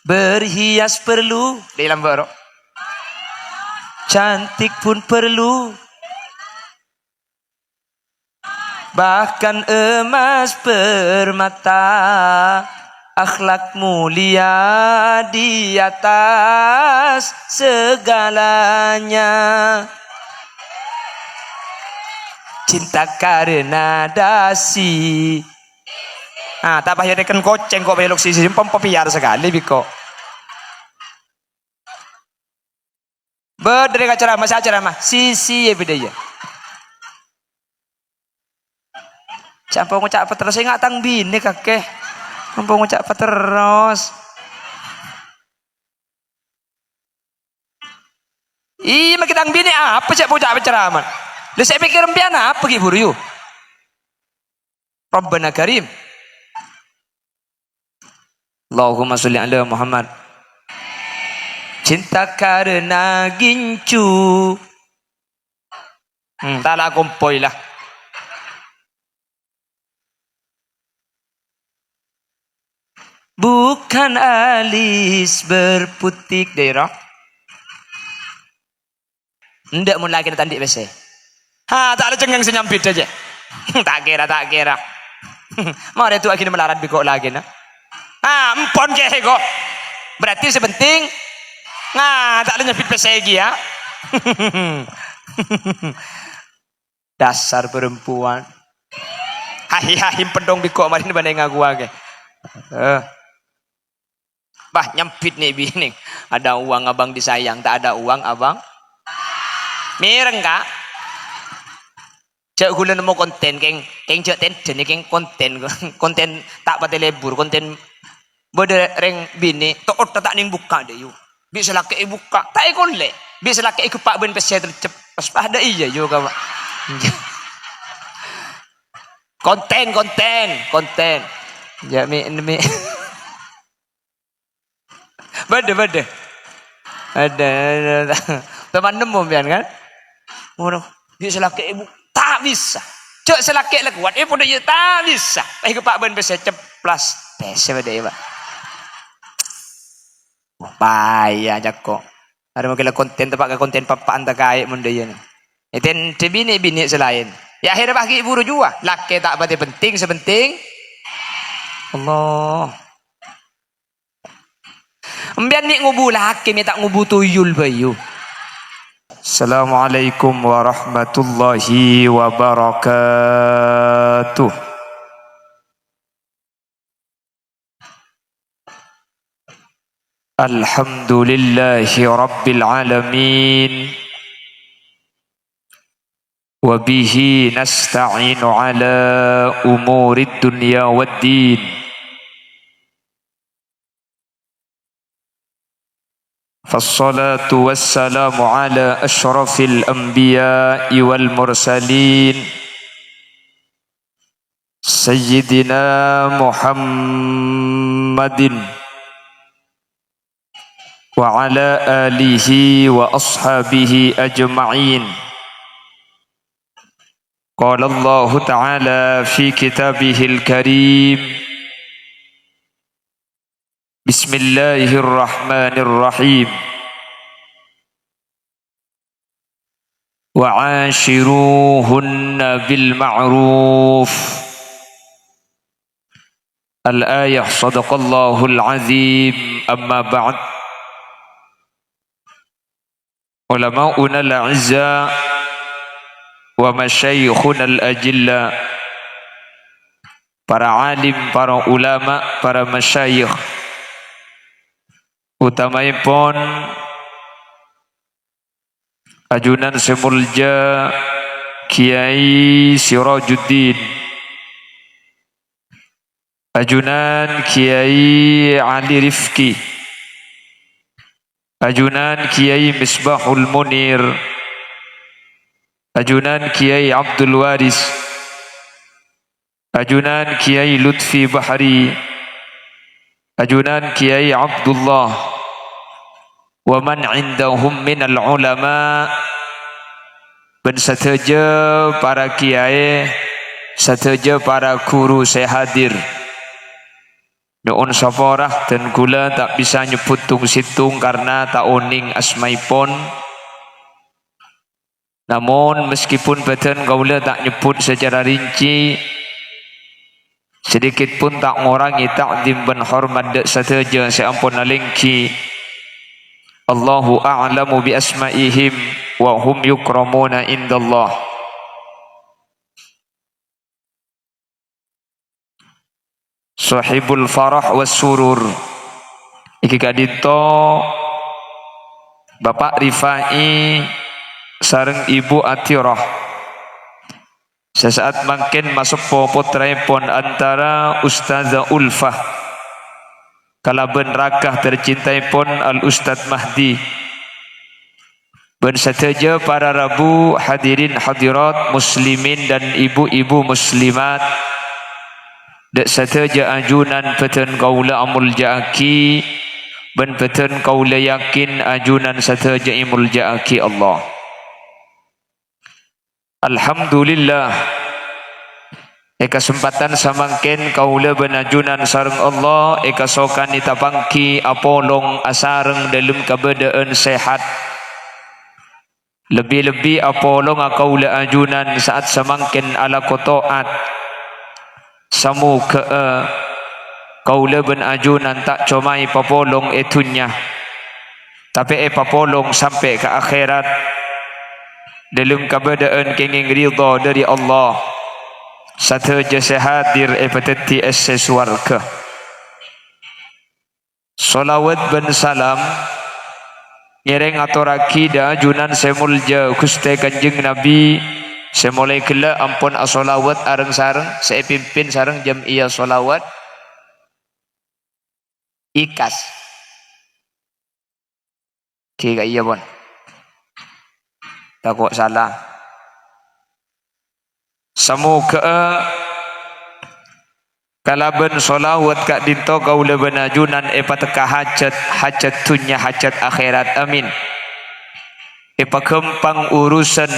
Berhias perlu di dalam barok. Cantik pun perlu. Bahkan emas permata. Akhlak mulia di atas segalanya. Cinta karena dasi. Tak payah dekan koceng kok belok sisi pempiar sekali biko. Berdiri ceramah saya ceramah sisi ya beda ya. Campur ngucap terus saya nggak tang bini kakek. Campur ngucap terus. Iya makin tang bini apa sih ngucap ceramah? Lalu saya pikir rempian apa gitu yuk. Rabbana Karim. Allahumma sholli ala Muhammad. Cinta karena gincu. Tak lah kompoi lah. Bukan alis berputik daerah. Ndak mau lagi tandik bese. Tak ada cengang senyampit aja. Tak kira. Mari tu akhirnya melarat biko lagi nah. Empon ke kok. Berarti sepenting tak ada nyepit pesegi ya. Dasar perempuan. Hahi pendong biko mari banding aku age. Bah nyempit nih bini. Ada uang abang disayang, tak ada uang abang. Mireng kak. Cek gula nemu konten keng cek ten jenis keng konten tak pati lebur konten bode reng bini tok tak ning buka deh yuk. Bisa laki buka tak ikon le. Bisa laki ikut pak ben pesen tercep pas ada iya juga pak. konten. Ya mi. Bade. Ada. Teman nemu pian kan? Ngono. Bisa laki ibu tak bisa. Cek selaki lah kuat. Pun dia tak bisa. Ke pak ben pesen ceplas. Pesen bade pak. Payah aja kok. Ada mungkin konten tempat konten papaan tak kaya munda ya. Iten bini selain. Ya akhirnya bagi ibu juga. Laki tak berarti penting sepenting Allah. Ambian ni ngubu laki ni tak ngubu tuyul bayu. Assalamualaikum warahmatullahi wabarakatuh. Alhamdulillahi rabbil alamin. Wabihi nasta'inu ala umurid dunya waddin. Fassalatu wassalamu ala ashrafil anbiya'i wal mursalin. Sayyidina Muhammadin wa ala alihi wa ashabihi ajma'in. Qala Allah Ta'ala fi kitabihil karim. Bismillahirrahmanirrahim. Wa ashiruhunna bil ma'ruf. Al-ayah sadaqallahul azim. Amma ba'd. Ulama'una al-'izza wa masyayikhuna al-ajilla. Para alim, para ulama, para masyayikh. Utamaipun ajunan semulja Kiai Sirajuddin, ajunan Kiai Ali Rifki, ajunan Kiai Misbahul Munir, ajunan Kiai Abdul Waris, ajunan Kiai Lutfi Bahari, ajunan Kiai Abdullah, wa man indahum minal ulama, dan sateja para kiai, sateja para guru saya hadir. Nuun saporah dan gula tak bisa nyebut tung situng karena tak oning asmaipun. Namun meskipun badan kaula tak nyebut secara rinci, sedikit pun tak ngurangi takdim dan hormat dek sateja seampun alingki. Allahu a'lamu bi asma'ihim wa hum yukramuna indallah. Sahibul farah was surur. Iki kadito Bapak Rifai sareng Ibu Atirah. Sesaat makin masuk putraipun antara Ustazah Ulfah kalaben rakah tercintai pun Al Ustadz Mahdi. Bersateja para rabu hadirin hadirat muslimin dan ibu-ibu muslimat. Dek sateja ajunan peten kaula amul jaaki ben peten kaula yakin ajunan sateja imul jaaki Allah. Alhamdulillah. Kesempatan samangken kaula benajunan sareng Allah sokan ditapangki apolong asareng dalam keadaan sehat. Lebih-lebih apolong kaula ajunan saat samangken ala kotoat. Samu ke kaula benajunan tak comai papolong etunya, tapi papolong sampai ke akhirat dalam keadaan kenging ridha dari Allah. Sateja sehadir epateti esse suarga. Salawat ben salam ngereng aturaki da ajunan semulja Gusti Kanjeng Nabi. Semulai kela ampun asolawat areng sareng saya pimpin sareng jamiah solawat ikas kira iya bon takut salah. Semoga kalaben solawat kak dinto kaula benajunan pateka hajat dunya hajat akhirat amin. Kempang urusan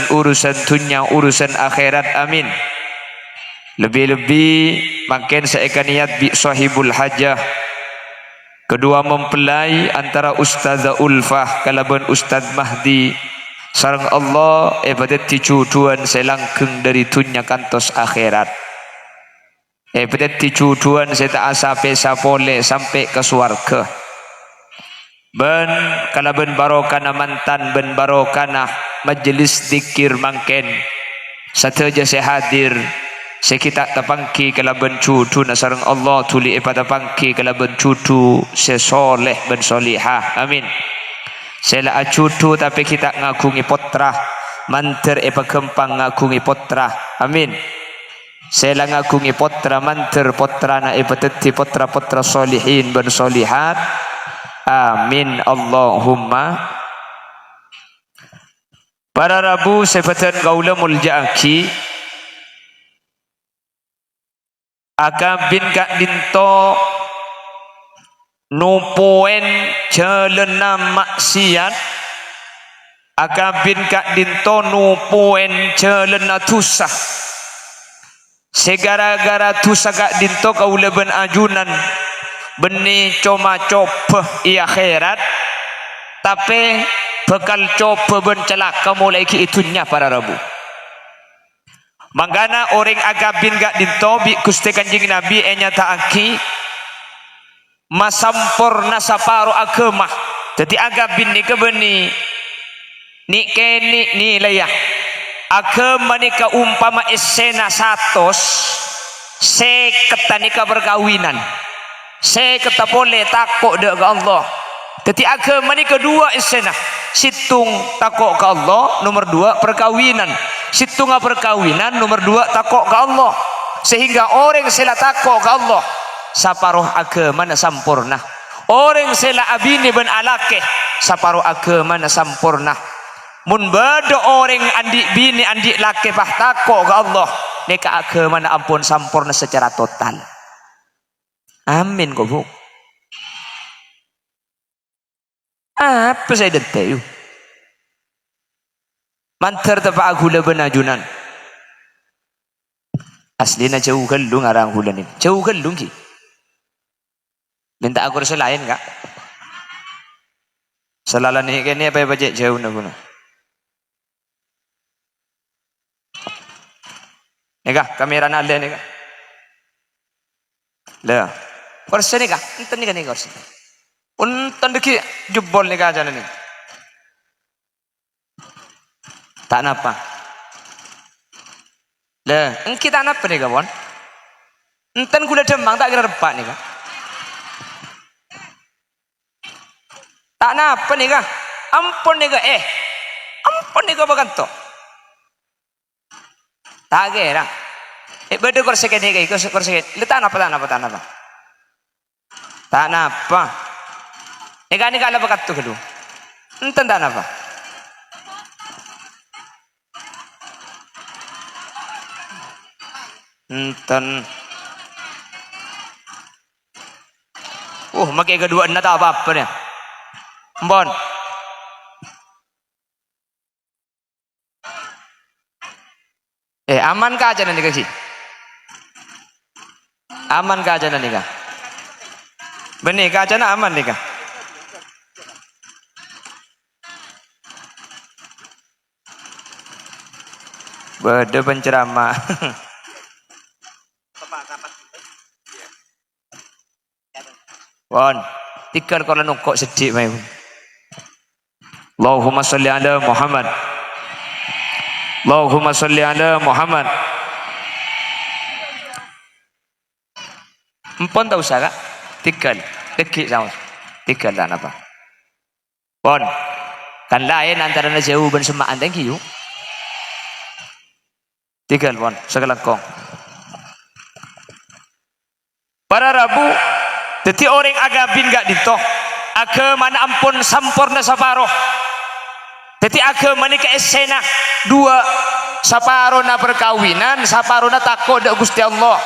dunia urusan akhirat amin. Lebih-lebih makin saya akan niat bi sahibul hajah. Kedua mempelai antara Ustazah Ulfah kalaban Ustaz Mahdi sareng Allah padet ticuduan selangkeng dari dunia kantos akhirat. Padet ticuduan saya tak asape sapole sampai ke swarga. Ben kalaben barokana mantan ben barokana majelis zikir mangken sateja sehadir sekita tapangki kalaben cucu nasareng Allah tuli pada pangki kalaben cucu sesoleh ben solihah amin. Sela cucu tapi kita ngagungi potra manter kempang ngagungi potra amin. Sela ngagungi potra manter potrana tetti potra solihin ben solihat amin Allahumma. Para rabu sefatan kaula muljaaki akabin kak dinto nupoen celena maksiat akabin kak dinto nupoen celena tusah segara-gara tusah kak dinto kaula ben ajunan beni coma coba i akhirat tapi bekal coba ben celaka mulai ki itunya para rabu. Mangana orang agabin gak dinto bi Gusti Kanjeng Nabi nyataaki masampurna saparo agama. Jadi agabin ni kebeni ni keni ni layah agama ni umpama esena satos seketanika berkawinan seketa boleh takut dek ke Allah. Jadi agama ni kedua esena situng takut ke Allah, nomor dua perkawinan. Situng perkawinan, nomor dua takut ke Allah. Sehingga orang sela takut ke Allah saparuh agama na sampurna. Orang sela abini ben alake saparuh agama na sampurna. Mun bado orang andi bini andi lake bah takut ke Allah, neka agama na ampun sampurna secara total. Amin kok bu. Apa saya detail? Mantar tepa agula benajunan. Aslina jauh gelung arang hulan ini. Jauh gelung ki. Minta aku kursi lain kak. Selalu nih kini apa baca jauh na guna. Nih kak, kamera nade nih kak. Lah, kursi nih kak, enten nih kan nih kursi. Unten deki jebol nih kak jalan nih. Tak napa. Lah, engki tak napa nih kawan. Enten gula demang tak kira repak nih kak. Tak napa nih kak. Ampun nih kak, ampun nih kak baganto. Tak kira. Beda kursi kene kayak kursi kene. Tak napa. Tak napa. Nika ala bakat tu kedu. Enten tak napa. Enten. Makai kedua ena tak apa-apa nih. Mbon. Aman kah aja nanti kasih? Aman kah aja nanti kah? Benih kah aja aman nih kah? Beda penceramah. Wan, tikar kalau nukok sedih mai. Allahumma salli ala Muhammad. Allahumma salli ala Muhammad. Empon tak usah kak? Tikar, dekik sama. Tikar dan apa? Pon, kan lain antara jauh ben semaan thank you. Tikar pon, sekelengkong. Para Rabu, jadi orang agabin gak dito. Agama ampun sampurna saparo. Jadi agama ni ke esena dua saparo na perkawinan, saparo na takut dak Gusti Allah.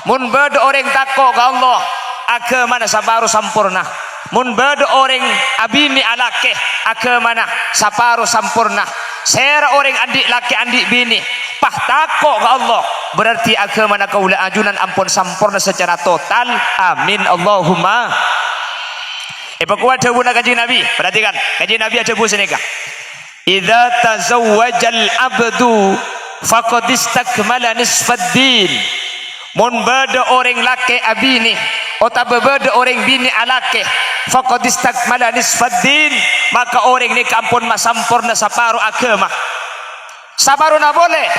Mun beda orang takut ke Allah, agama na saparo sampurna. Mun beda orang abini alake, agama na saparo sampurna. Sera orang adik laki adik bini, pah takut ke Allah. Berarti agama na kaula ajunan ampun sampurna secara total. Amin Allahumma. Pakuat debu na kanjeng Nabi. Perhatikan, kanjeng Nabi ada debu senika. Idza tazawwajal abdu faqad istakmala nisfad din. Mun bada orang laki abini atau bada orang bini alake faqad istakmala nisfad din, maka orang ni kampun masampurna saparo agama. Saparo na boleh.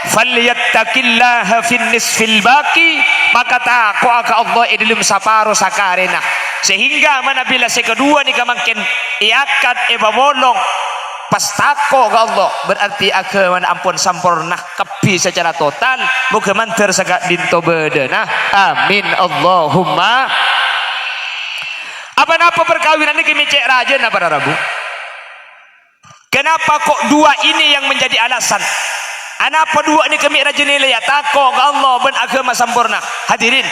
Falyattaqillaha fin nisfil baqi, maka takwa ka Allah dalam saparo sakarena. Sehingga mana bila kedua ni kamakin iakad ibamolong pas tako ke Allah, berarti agama ampun sampurna kebi secara total. Muga mantar sagak dinto bedena. Amin Allahumma. Apa-apa perkawinan ini kami cek rajin para Rabu. Kenapa kok dua ini yang menjadi alasan? Kenapa dua ini kami rajin nilai ya tako ke Allah ben agama sampurna. Hadirin,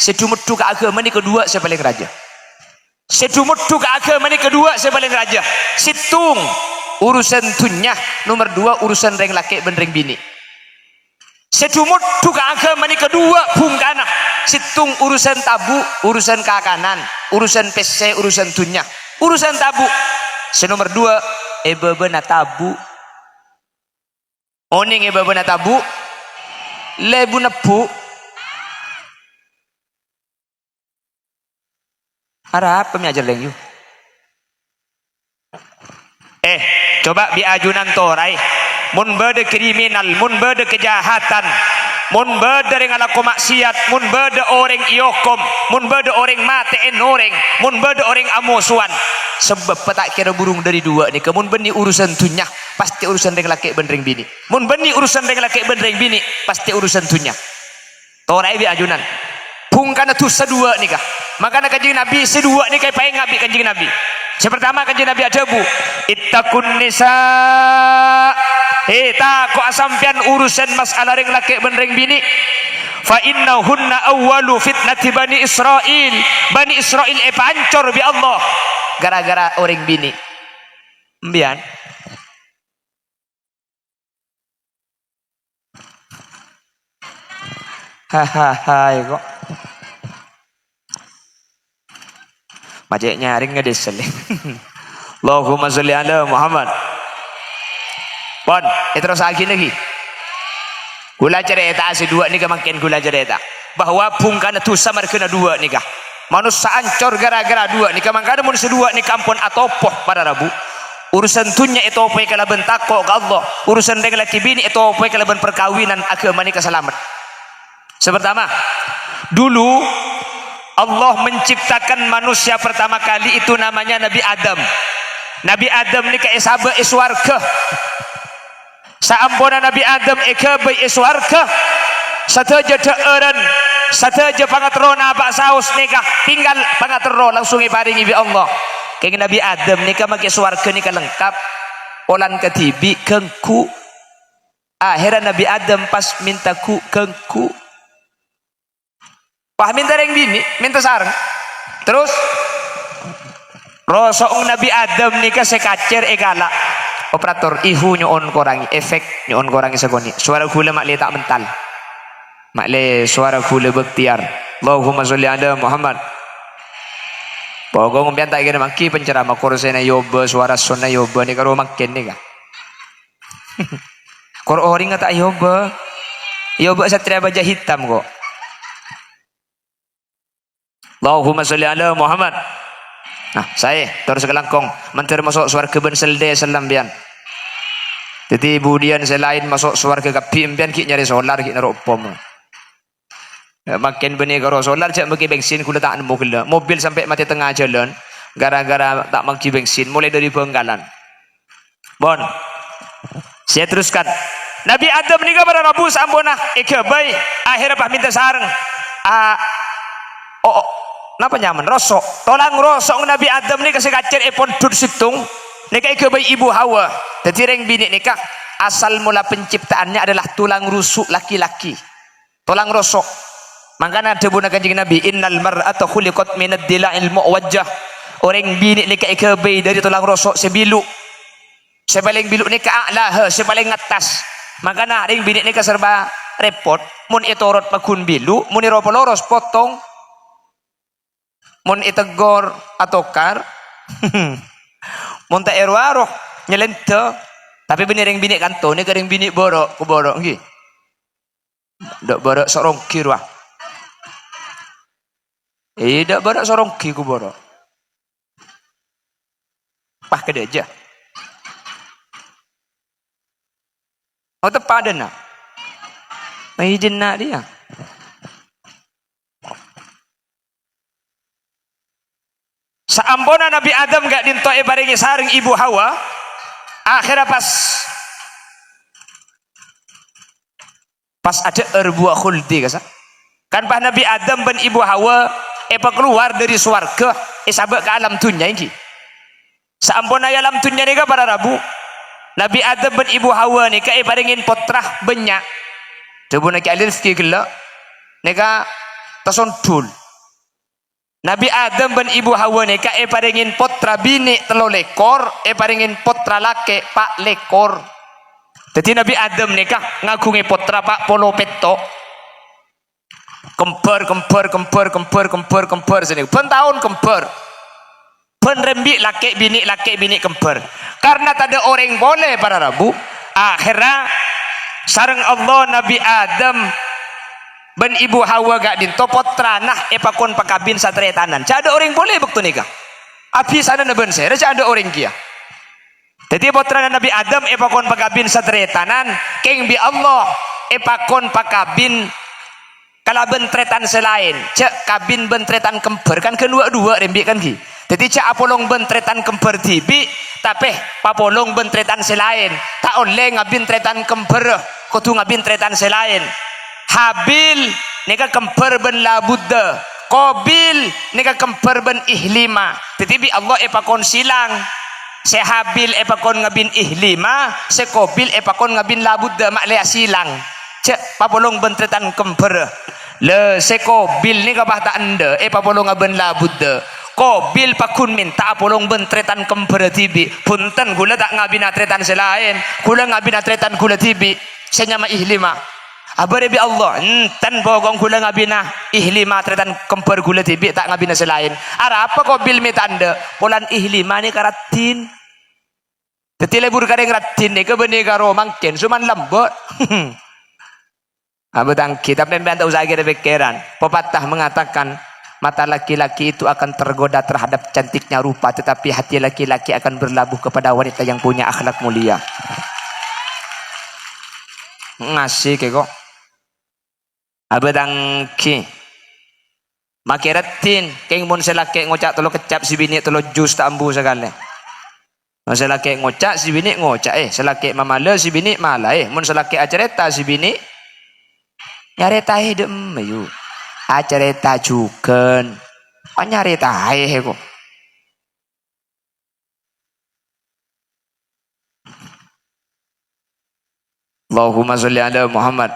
sedumutu ke agama ini kedua saya paling raja. Sedumutu ke agama ini kedua saya paling raja. Situng urusan dunya, nomor dua urusan reng laki ben reng bini. Sedumutu ke agama ini kedua bungkana. Situng urusan tabu, urusan kakanan, urusan PC, urusan dunya, urusan tabu. Senomor dua ebebena tabu. Oning ebebena tabu. Lebu nebu. Harap pemiajar lagi. Coba biajunan torai. Mun bade kriminal, mun bade kejahatan, mun bade dengan aku maksiat, mun bade orang iokom, mun bade orang matiin orang, mun bade orang amusuan. Sebab petak kira burung dari dua ni. Kemun beni urusan dunya, pasti urusan dengan laki benring bini. Mun beni urusan dengan laki benring bini, pasti urusan dunya. Torai biajunan. Bungkana tu sedua ni kah? Makana kanjeng Nabi sedua ni kai paeng ngabi kanjeng Nabi. Sepertama kanjeng Nabi ada bu. Ittaqun nisa. Tako asampian urusan masalah ring laki benring bini. Fa innahunna awwalu fitnati Bani Israil. Bani Israil pancor bi Allah gara-gara orang bini. Mbian. Hahaha kok. Macam nyaring ngedesel. Allahumma sholli ala Muhammad. Pon, terus lagi. Gula cerita si dua ni makin gula cerita. Bahwa bungkana tu samar kena dua ni kah. Manusia ancor gara-gara dua ni kamangkana manusia dua ni kampun atau poh pada Rabu. Urusan tunya itu apa kalau bentakko ke Allah. Urusan dengan laki bini itu apa kalau ben perkawinan agama ni keselamat. Sepertama, dulu Allah menciptakan manusia pertama kali itu namanya Nabi Adam. Nabi Adam ni ke isaba iswarga. Saampuna Nabi Adam eka bai iswarga. Sataja deeren, sataja pangatro na ba saus nikah tinggal pangatro langsung iparingi bi Allah. Kaya Nabi Adam ni ka mag-iswarga ni ka lengkap olan ketibi kengku akhiran Nabi Adam pas minta ku kengku pah minta ring bini minta sarang terus rosong Nabi Adam ni ka sekacer egala operator ihu nyoon korangi efek nyoon korangi segoni suara gula makle tak mental makle suara gula bektiar Allahumma sholli ala Muhammad. Pokok ngomong tak kira maki penceramah korosena yoba suara sona yoba ni karo makin ni kah? Kor orang tak yoba satria baja hitam kok. Allahumma sholli ala Muhammad. Nah saya terus kelangkong menteri masuk suara keben selde selambian. Jadi budian selain masuk suara ke kapimpian ki nyari solar ki naruh pom. Makin benih karo solar cak bagi bensin kula tak nemu kula mobil sampai mati tengah jalan gara-gara tak maki bensin mulai dari Bengkalan. Bon saya teruskan Nabi Adam ni pada Rabu sampuna eka baik akhirnya pah minta sarang napa nyaman rosok tolang rosok Nabi Adam ni kasih kacir epon dur situng nika eka baik ibu Hawa jadi reng bini nikah asal mula penciptaannya adalah tulang rusuk laki-laki tulang rosok. Makanya ada buna kanjeng Nabi innal mar'ata khuliqat minad dila'il muwajjah orang bini ni kaikabai dari tulang rosok sebilu sebaling bilu ni ka a'lah sebaling atas makanya ring bini ni ka serba repot mun itorot makun bilu mun iropo loros potong mun itegor atokar mun ta erwaro nyelente tapi bener ring bini kanto ni ka ring bini borok ku borok nggih ndak borok sorong kirwa dak barak sorong ki ku borok. Pah kede aja. Oh tepat ada nak. Izin nak dia. Saampona Nabi Adam gak dintoe barengi saring ibu Hawa. Akhirnya pas ada erbuah khuldi kasa. Kan pah Nabi Adam ben ibu Hawa keluar dari swarga sabak ke alam dunia ini saampuna alam dunia ni pada Rabu Nabi Adam ben ibu Hawa ni paringin potrah banyak coba nak alir sikit gelak ni tasondul Nabi Adam ben ibu Hawa ni paringin potra bini telo lekor paringin potra lake pak lekor jadi Nabi Adam ni ngagungi potra pak polo peto kemper sini ben tahun kemper ben rembik laki bini kemper karena tak ada orang boleh pada Rabu akhirnya sareng Allah Nabi Adam ben ibu Hawa gak dintopot ranah epakon pakabin satria tanan cak ada orang boleh bektu nikah api sana ben saya cak ada orang kia jadi potrana Nabi Adam epakon pakabin satria tanan keng bi Allah epakon pakabin kalau bentretan selain cek kabin bentretan kemper kan kedua-dua rembik kan ki jadi cek apolong bentretan kemper tibi tapi papolong bentretan selain tak oleh ngabin tretan kemper kudu ngabin tretan selain Habil nika kemper ben labudda Qabil nika kemper ben ihlima tetapi Allah epakon silang se Habil epakon ngabin ihlima se Qabil epakon ngabin labudda maklea silang cek papolong bentretan kemper le seko bil ni kapah tak anda papolong aben la buddha ko bil pakun minta apolong bentretan kemper tibi punten gula tak ngabina tretan selain gula ngabina tretan gula tibi senyama ihlima Abare bi Allah, enten bogong gula ngabina ihlima tretan kemper gula tibi tak ngabina selain. Ara apa kau bil mi tanda? Polan ihlima ni karatin. Tetile bur kadeng ratin ni kebeni karo mangken suman lembut. Abang kitab pembantu usaha kira pikiran. Pepatah mengatakan mata laki-laki itu akan tergoda terhadap cantiknya rupa, tetapi hati laki-laki akan berlabuh kepada wanita yang punya akhlak mulia. Ngasih ke kok. Abang ki makiratin keng mun selake ngocak tolo kecap si bini tolo jus tak ambu sekali. Mun selake ngocak si bini ngocak selake mamala si bini mala mun selake acereta si bini nyareta hidup mayu acereta juken nyareta kok. Allahumma sholli ala Muhammad.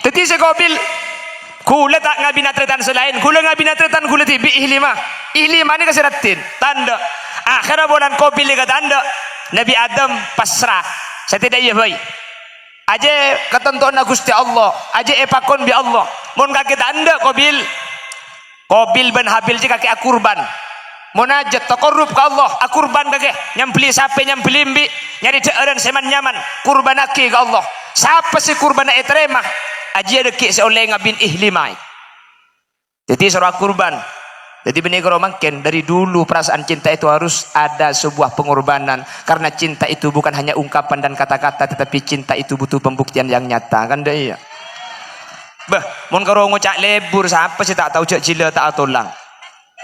Teti sekobil kula tak ngabina tretan selain kula ngabina tretan kula tibi ihlima ni kasiratin tanda akhirnya bulan kobil ke tanda Nabi Adam pasrah saya tidak iya baik aja ketentuan Gusti Allah aja epakon bi Allah mun kaki tanda kobil ben habil jika kaki akurban munajat takarrub ke Allah akurban kaki nyambeli sape nyambeli mbi nyari deeran seman nyaman kurbanaki ke Allah siapa si kurban terima aji ada ki seoleh ngabin ihlimai. Jadi surah kurban. Jadi benegro makin dari dulu perasaan cinta itu harus ada sebuah pengorbanan karena cinta itu bukan hanya ungkapan dan kata-kata tetapi cinta itu butuh pembuktian yang nyata kan dah iya. Bah, mun karo ngucak lebur siapa sih tak tahu cek cila tak atolang.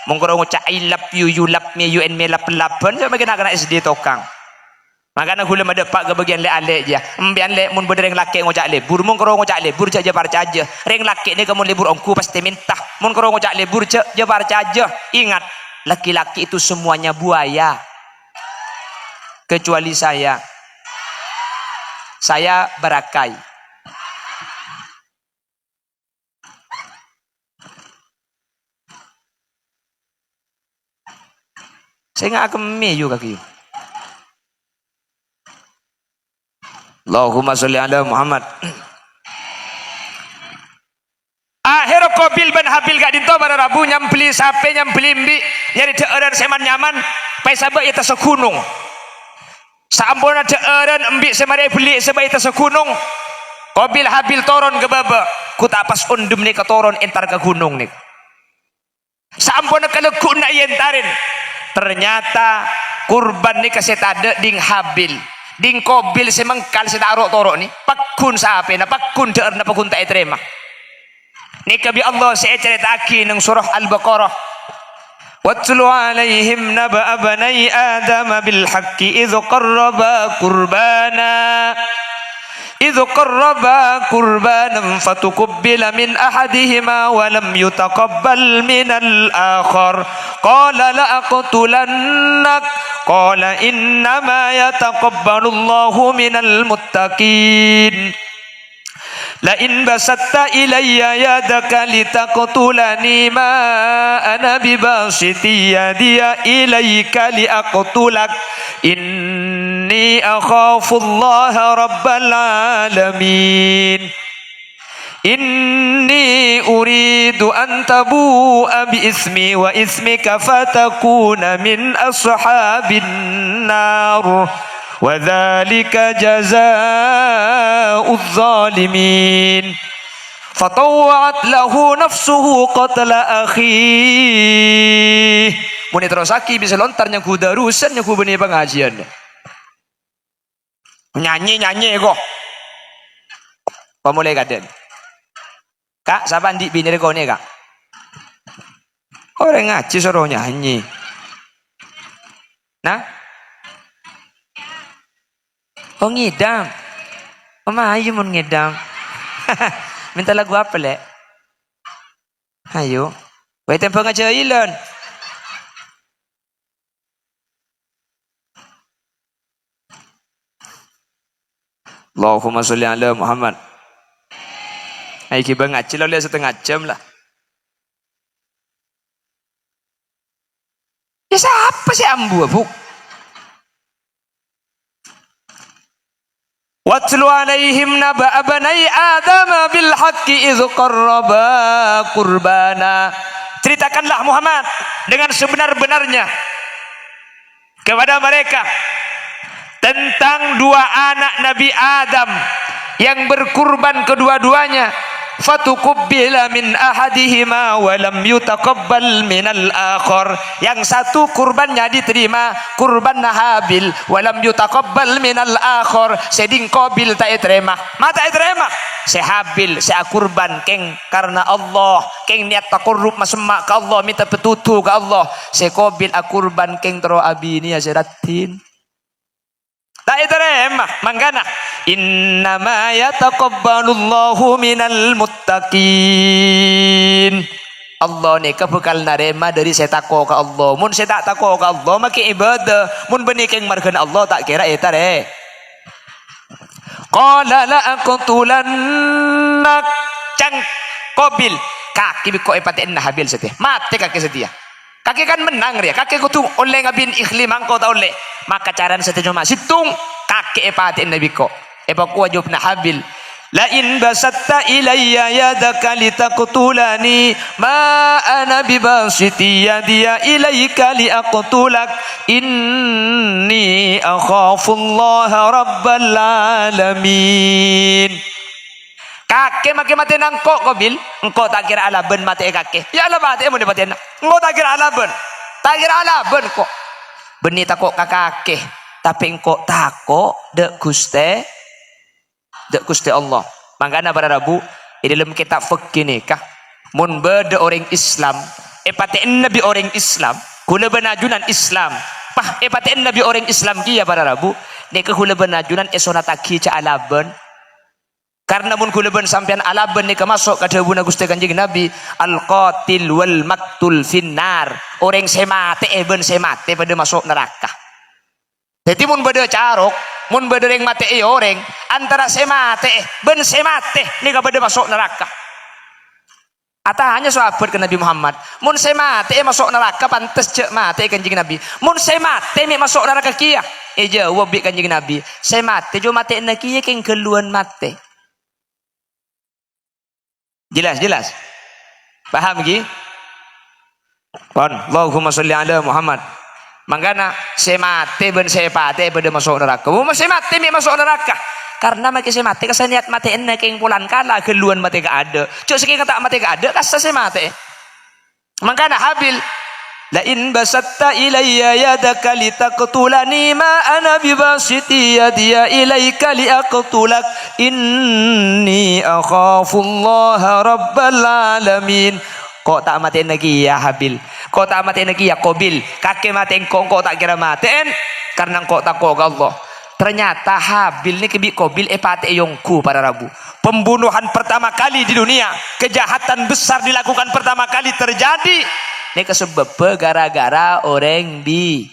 Mun karo ngucak I love you love me you and me lap lapan sama kena SD tokang. Makanya gula ada pak ke bagian le ale je. Ambian le mun berde reng laki ngocak lebur mun karo ngocak lebur je parca aja. Reng laki ni kamu lebur ongku pasti minta. Mun karo ngocak lebur je parca aja. Ingat, laki-laki itu semuanya buaya. Kecuali saya. Saya berakai. Saya enggak akan meyu kaki. Allahumma sholli ala Muhammad. Akhir Qabil ben Habil gak dinto pada Rabu nyambeli sape nyambeli mbi nyari deeran seman nyaman pai sabak eta sekunung. Sampun deeran mbi semare beli sebab eta sekunung. Qabil Habil toron ke baba ku tak pas undum ni ke toron entar ke gunung ni. Sampun kelekuk nak yentarin. Ternyata kurban ni kasetade ding Habil. Ding Qabil semengkal setarok torok ni pakun sape na pakun deer na pakun tak terima ni kabi Allah saya ceritaki nang surah Al-Baqarah watlu alaihim naba abnai adam bil haqqi idh qarraba qurbanan fatuqabbala min ahadihima wa lam yutaqabbal min al-akhar qala la aqtulannak qala innama yataqabbalu Allahu minal muttaqin la in basatta ilayya yadaka litaqtulani ma ana bibasiti yadiya ilayka liaqtulak inni akhafu Allah rabbal alamin inni uridu an tabu'a bi ismi wa ismika fatakuna min ashabin nar wa dhalika jazaa'uz zalimin fatawa'at lahu nafsuhu qatla akhi muni terosaki bisa lontar yang ku darusan yang ku benih pengajian nyanyi kok pemulai kaden kak siapa andi bini kau ni kak orang ngaji suruh nyanyi nah oh ngidam Mama ayo mun ngidam minta lagu apa lek ayo wait tempo ngajailan Allahumma sholli ala Muhammad. Ay kiba ngaji lo lihat setengah jam lah. Ya siapa sih ambu bu? Watlu alaihim naba abanai Adam bil haqqi idh qarraba qurbana. Ceritakanlah Muhammad dengan sebenar-benarnya kepada mereka tentang dua anak Nabi Adam yang berkurban kedua-duanya. Fatukubbila min ahadihima wa lam yutaqabbal minal akhar. Yang satu kurbannya diterima, kurban Habil, wa lam yutaqabbal minal akhar. Seding Qabil tak terima. Mata terima. Se Habil, se kurban keng karena Allah, keng niat takarrub masemak ke Allah, minta petutu ke Allah. Se Qabil kurban keng tero abini aseratin. Tak terima, mangkana innama yataqabbalullahu minal muttaqin. Allah ni kebekal narema dari saya takwa ke Allah. Mun saya tak takwa ke Allah maki ibadah. Mun benih keng markeun Allah tak kira eta re. Qala la aqtulannak cang Qabil kaki biko epatenna Habil setia. Mati kaki setia. Kaki kan menang dia. Kaki kutu oleh ngabin ikhlim angkau tak oleh. Maka cara setia cuma situng kaki epaten nabi ko. Epa ku wajibna Habil. La in basatta ilayya yadaka litaqtulani ma ana bibasiti yadiya ilayka liaqtulak inni akhafullaha rabbal alamin. Kakek makin mati nangkok Qabil, engkau tak kira alaben mati kakek. Ya Allah mati mau dapatin. Engkau tak kira alaben. Tak kira alaben kok. Beni takok kakek, tapi engkau takok dek Gusti Allah. Makanya pada Rabu di dalam kitab fikih nikah mun beda orang Islam, paten nabi orang Islam, kula benajunan Islam. Pah paten nabi orang Islam kia pada Rabu, nek kula benajunan esonataki ca alaben. Karena mun kuleban sampean alaban ni masuk ke dawuh Gusti Kanjeng Nabi al-qatil wal maktul finnar. Orang semate ben semate pada masuk neraka. Jadi mun beda carok, mun beda yang mate orang antara semate ben semate ni pada masuk neraka. Ata hanya sahabat ke Nabi Muhammad. Mun semate masuk neraka pantes cek mate Kanjeng Nabi. Mun semate mi masuk neraka kia. Jawab bi Kanjeng Nabi. Semate jo mate na kia keng keluan mate. Jelas paham lagi pon Allahumma sholli ala Muhammad. Mangkana semate ben sepate pada masuk neraka. Mau semate mi masuk neraka karena make semate kasaniat mate enne keng pulan kala keluan mate ka ada cuk saking kata mate ka ada kasa semate. Mangkana Habil la in basatta ilayya yadaka litaqtulani ma ana bibasiti yadiya ilayka liaqtulak inni akhafullaha rabbal alamin. Kok tak matiin lagi ya Habil, kok tak matiin lagi ya Qabil. Kakek matiin kok tak kira matiin karena kok takwa ke Allah. Ternyata Habil ni kebi Qabil pate yongku pada Rabu. Pembunuhan pertama kali di dunia, kejahatan besar dilakukan pertama kali terjadi. Ini kesebab gara-gara orang bi.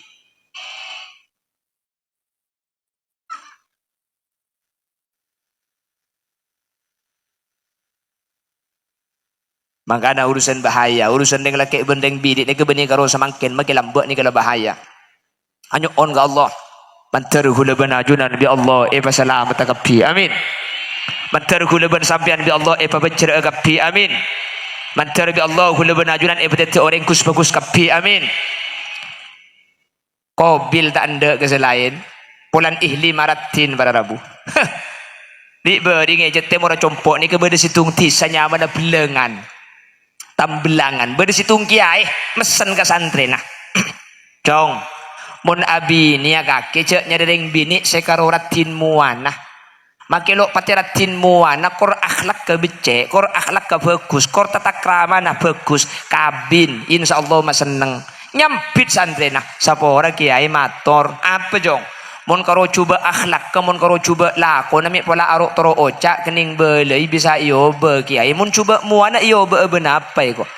Makanya urusan bahaya, urusan dengan laki bendeng bidik ni kebening karo semakin makin lambat ni kalau bahaya. Hanya on ke Allah. Mantar hula benajunan bi Allah pasalamat kapi. Amin. Mantar hula ben sampean bi Allah pabencer kapi. Amin. Mantar bi Allah hula benajunan betete orang kus bagus kapi. Amin. Qabil tak anda ke selain pulan ihli maratin pada Rabu. Di beri ngejet temora compok ni ke beda situng tisanya mana belengan. Tambelangan beda situng kiai mesen ke santri nah. Jong mun abi ni kaki cek nyadering bini sekaro ratin muana. Makelo pati ratin muana kor akhlak ke becek, kor akhlak ke bagus, kor tata krama nah bagus, kabin insyaallah mas seneng. Nyampit santri nah sapora kiai mator apa jong mun karo coba akhlak mun karo coba lakon nami pola arok toro ocak kening belai bisa iyo be kiai mun coba muana iyo be benapa kok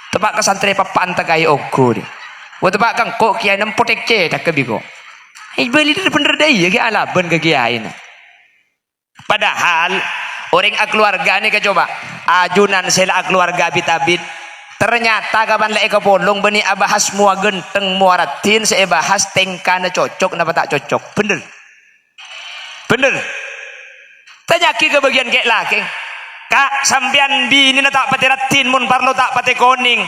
tepak ke santri papan takai ogo dia wa tepak kang kok kiai nempotek ce tak kebiko beli bener deh ya ki alaban ke kiai nah. Padahal orang keluarga ni ke coba ajunan sela keluarga bitabit. Ternyata kapan lek kepolong beni abahas mua genteng mua ratin saya bahas tengkana cocok napa tak cocok. Bener Tanya ki ke bagian kek laki. Kak sampian bini na tak pati ratin mun parlo tak pati koning.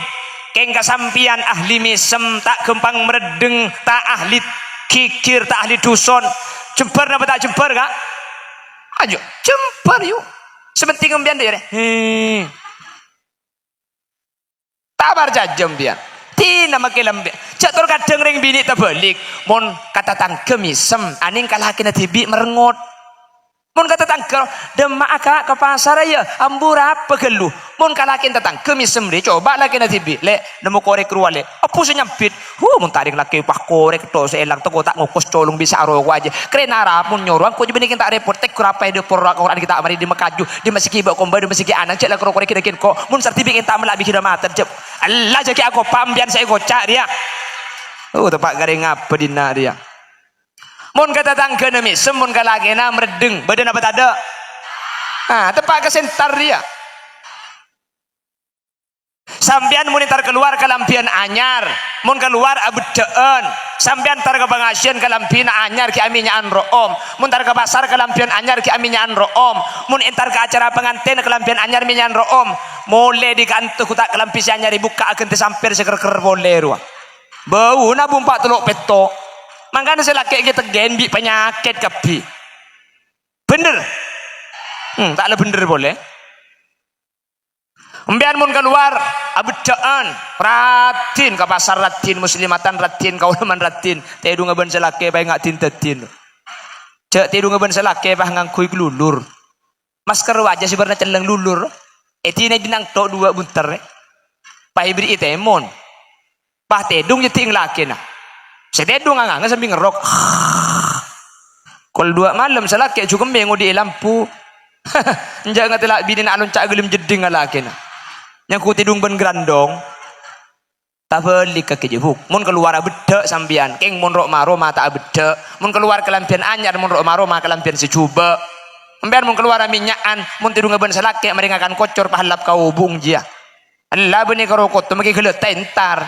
Keng kasampian ahli misem tak gempang meredeng tak ahli kikir tak ahli duson. Jemper napa tak jemper kak? Ayo jemper yuk. Sementing ngembian dia. Tabar jajam dia. Tina makilam dia. Catur kadang ring bini terbalik. Mon kata tangke misem aning kalah kena tibi merengut. Mun kata tangke demak akak ke pasar ya ambur apa geluh. Mun kalakin tatang kemisem deh coba laki nanti bi le nemu korek ruale. Apa sih nyampit? Mun taring laki pak korek to seelang to tak ngukus colong bisa arogo aja. Keren arap mun nyuruh aku jadi kita repot tek kurapa de porak orang kita mari di Mekaju di masih kiba komba di masih anak cek lah korek kita kok mun sertifikat kita melak bikin mata cep. Allah jadi aku pambian saya gocak dia. Tepak garing apa dina dia. Mun kata tangke nemi semun kalagena meredeng badan apa tak ada. Tepak kesentar dia. Sampian mun tar keluar kalampian anyar, mun keluar abedeen. Sampian tar ke bangasien kalampian anyar ki aminya anroom. Mun tar ke pasar kalampian anyar ki aminya anroom. Mun entar ke acara pengantin kalampian anyar minyan room. Mole di kantu kutak kalampis anyar dibuka akan tesampir seker-ker boleh ruang. Bau na bumpak teluk peto. Makanya saya laki kita genbi penyakit kepi. Bener? Tak ada bener boleh. Mbiar mun keluar abedaan ratin ke pasar ratin muslimatan ratin kauleman ratin tedu ngeben selake bae ngak tintetin. Cek tedu ngeben selake bah ngangkui lulur. Masker wajah sebenarnya celeng lulur. Etine dinang tok dua bunter. Pah ibri itemon. Pah tedung nyeting laki nah. Setedung ngangang sambil ngerok. Kol dua malam selake cukup mengu di lampu. Jangan telak bini nak loncak gelim jeding laki nah. Yang ku tidung ben grandong tak beli ke kejebuk mun keluar bedek sambian keng mun rok maro mata bedek mun keluar kelampian anyar mun rok maro mah kelampian secuba ambian mun keluar minyakan mun tidung ben selake mereka akan kocor pahalap kau bung jia Allah beni kerokot tu magi gelet entar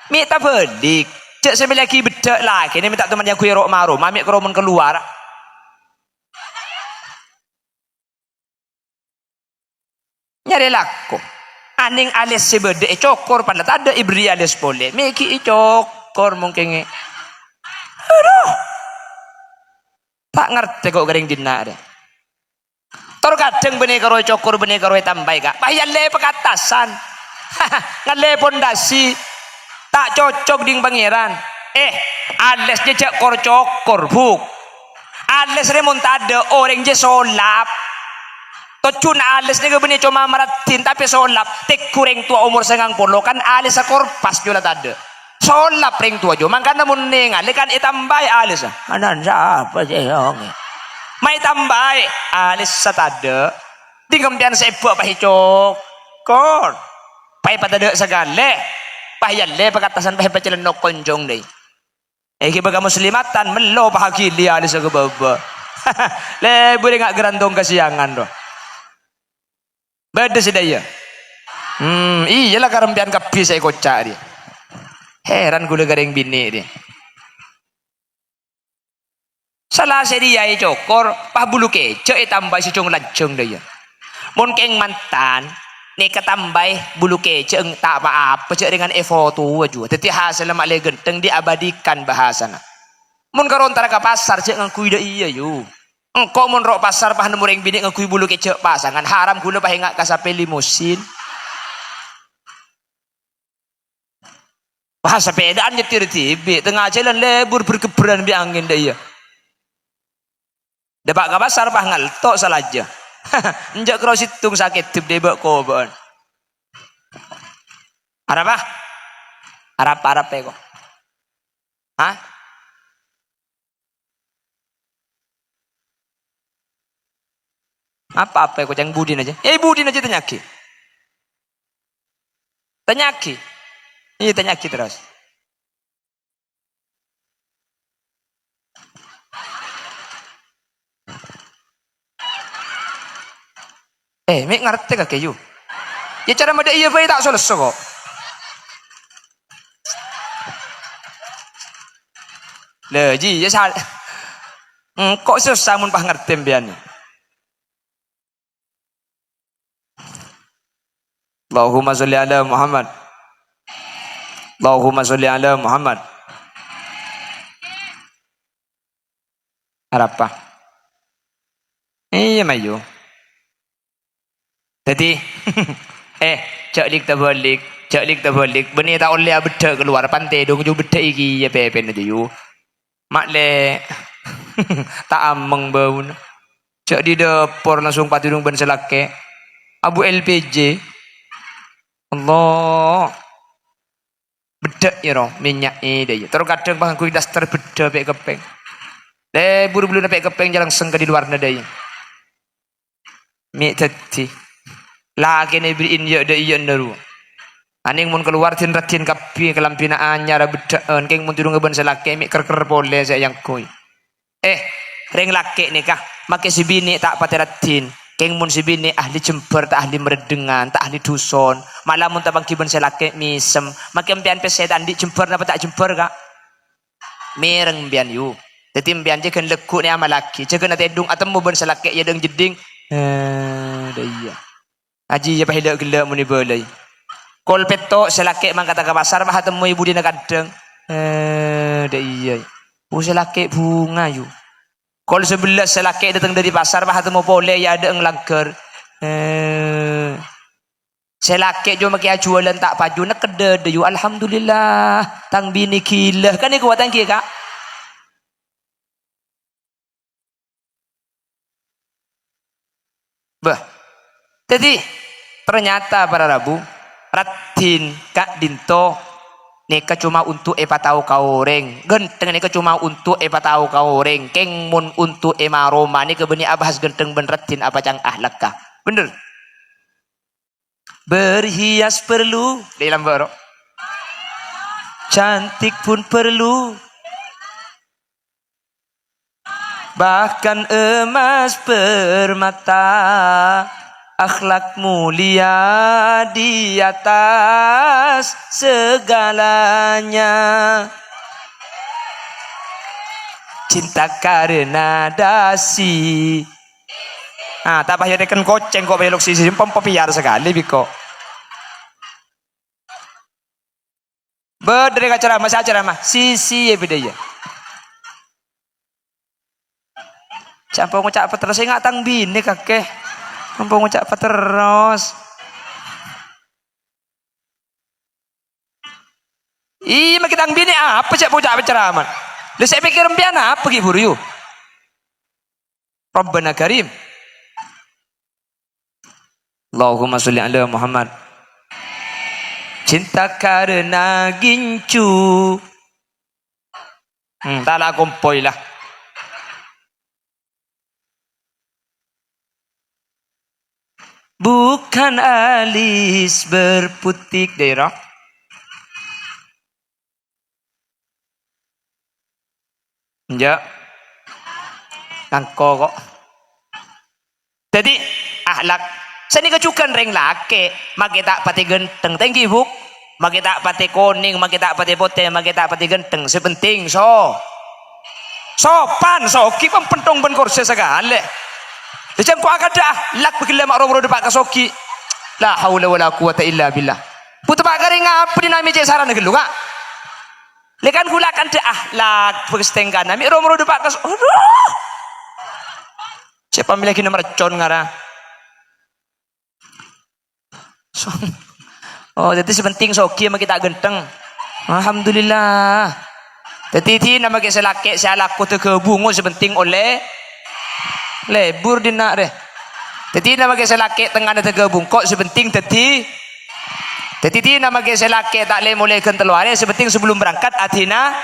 mi tak beli cek sambil lagi bedek lagi ni minta teman yang ku rok maro mami kero mun keluar nyari laku aning alis sebede cokor pada tak ada ibri alis boleh meki cokor mungkin aduh tak ngerti kok garing dina deh tor kadang benih karo cokor benih karo tambah kak payah le pekatasan ngale pondasi tak cocok ding pangeran alis jejak kor cokor buk alis remontade orang je solap Tocun alis ni benih cuma maratin tapi solap tek kureng tua umur 90 kan alis korpas jula tade solap ring tua jo mangkana mun ningal kan itambay alis anan siapa je yong mai tambay alis satade dingempian sebab pahi cokor pahi patade segale pahi yalle pakatasan pahi pacelan no konjong deh kibaga muslimatan melo pahakili alis ke baba le boleh ngak gerantong kesiangan doh beda sih dia. Iyalah karempian kapi saya kocak dia. Heran gula garing bini dia. Salah dia cokor, pah bulu kece tambah si cung lancung dia. Mun keng mantan, ni ketambah bulu kece tak apa-apa cek dengan foto aja. Teti hasil mak le genteng diabadikan bahasana. Mun karon tara ka pasar cek ngakui ida iya yu. Engkau mun rok pasar pah nemu ring bini ngakui bulu kecek pasangan haram gula pah ngak kasape limusin. Pah sepedaan nyetir tibi tengah jalan lebur berkeberan bi angin dia. Debak ka pasar pah ngaltok salaja. Njak kro situng sakit tip debak koban. Arab ah? Arab kok. Hah? Apa kok jangan budin aja budin aja tanyaki iya tanyaki terus mik ngerti kak kayu ya cara mada iya bayi tak selesai kok leji ya sal kok susah mun pah ngerti mbian Allahumma sholli ala Muhammad. Allahumma sholli ala Muhammad. Apa? Iya mayu. Jadi cak lik tabalik. Benih tak oleh beda keluar pantai dong ju beda iki ya pepen aja yu. Mak le tak ameng bau. Cak di dapur langsung patudung ben selake. Abu LPG. Allah. Beda ya roh minyak ini. Terus kadang bangku daster beda pek kepeng. Buru-buru pek kepeng jalan sengke di luar nadai. Mi tadi. Lagi ni beriin ya ada iya naru. Aning mun keluar tin ratin kapi kelampina anyar bedaan keng mun tudung ngeben selake mi ker pole saya yang koi. Ring laki ni kah make si bini tak pati ratin. Keng mun si bini ahli jember tak ahli meredengan tak ahli duson. Malah mun tabang kiben selake misem. Make mpian pesetan di jember napa tak jember kak. Mireng mpian yu. Dadi mpian je kan lekuk ni amal laki. Jaga na tedung atemu ben selake ya deng jeding. Iya. Aji ya pahila gelak muni boleh. Kol petok selake mang kata ke pasar mah temu ibu dina kadang. Iya. Selake bunga yu. Kol sebelah selake datang dari pasar mah temu pole ya ada englager. Selake jo make jualan tak paju nak kedede yu alhamdulillah tang bini kilah kan iku watan ki kak. Bah. Jadi ternyata para rabu ratin kak dinto neka cuma untuk tahu kau reng genteng neka cuma untuk tahu kau reng keng mun untuk maroma ni kebeni abahas genteng ben ratin apa cang ahlak kah bener berhias perlu di dalam baro cantik pun perlu bahkan emas permata akhlak mulia di atas segalanya cinta karena dasi tak payah dekan koceng kok belok sisi pempiar sekali biko berdiri ceramah saya ceramah sisi ya beda ya sampai ngucap apa terus saya nggak tang bini kakek sampai ngucap apa terus iya makin tang bini apa sih bocah ceramah lu saya pikir empian apa gibur yu Rabbana Karim Allahumma sholli ala Muhammad cinta karena gincu tak lah kumpoi lah bukan alis berputik daerah ya nangko kok jadi ahlak seni kecukan reng lake make tak pati genteng thank you buk make tak pati kuning make tak pati putih make tak pati genteng sepenting sopan soki pentong ben kursi segala macam ku akada lak begila mak romro depak kasoki la haula wala quwata illa billah putu pak garing apa dinami je saran gelu kak lekan gula kan de ahlak begestengkan nami romro depak kas aduh siapa miliki nomor con ngara oh jadi sepenting soki mak kita genteng alhamdulillah jadi ti nama ke selake salaku te kebungu sepenting oleh lebur dina deh. Jadi nama ke selake tengah ada gabung kok sepenting tadi. Jadi nama ke selake tak le mulai kan teluare sepenting sebelum berangkat atina.